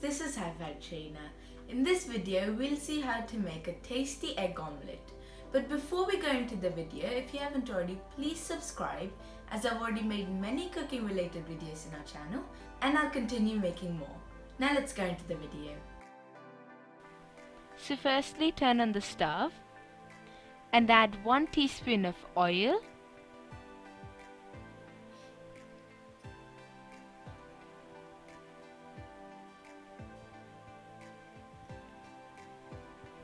this is Hi5 Trainer. In this video, we'll see how to make a tasty egg omelette. But before we go into the video, if you haven't already, please subscribe, as I've already made many cooking related videos in our channel and I'll continue making more. Now let's go into the video. So firstly, turn on the stove and add 1 teaspoon of oil,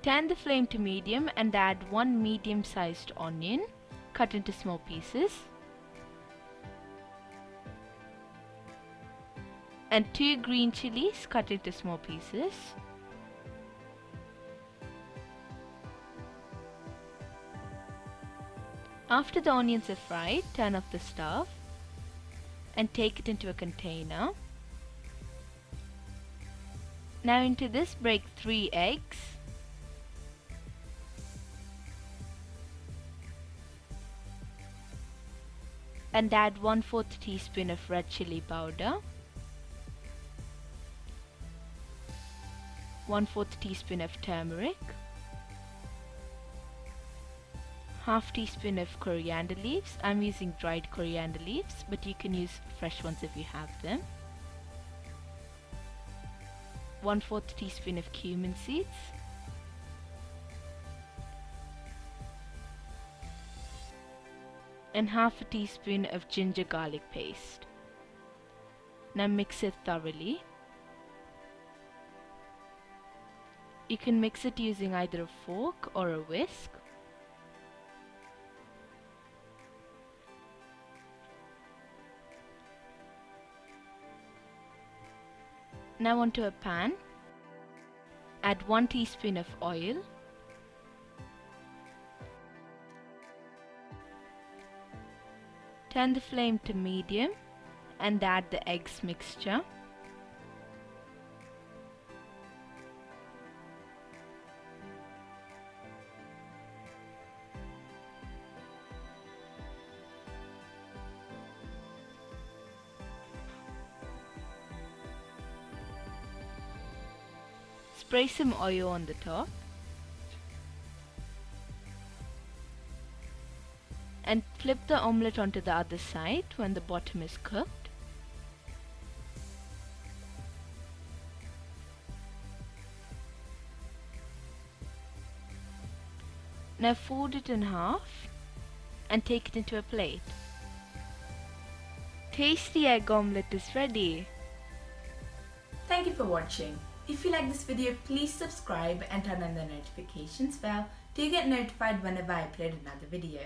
turn the flame to medium and add 1 medium-sized onion cut into small pieces and 2 green chilies cut into small pieces. After the onions are fried, turn off the stove and take it into a container. Now into this, break 3 eggs and add 1/4 teaspoon of red chili powder, 1/4 teaspoon of turmeric, half teaspoon of coriander leaves. I'm using dried coriander leaves, but you can use fresh ones if you have them. 1/4 teaspoon of cumin seeds, and half a teaspoon of ginger garlic paste. Now mix it thoroughly. You can mix it using either a fork or a whisk. Now onto a pan, add 1 teaspoon of oil, turn the flame to medium and add the eggs mixture. Spray some oil on the top and flip the omelette onto the other side when the bottom is cooked. Now fold it in half and take it into a plate. Tasty egg omelette is ready. Thank you for watching. If you like this video, please subscribe and turn on the notifications bell to get notified whenever I upload another video.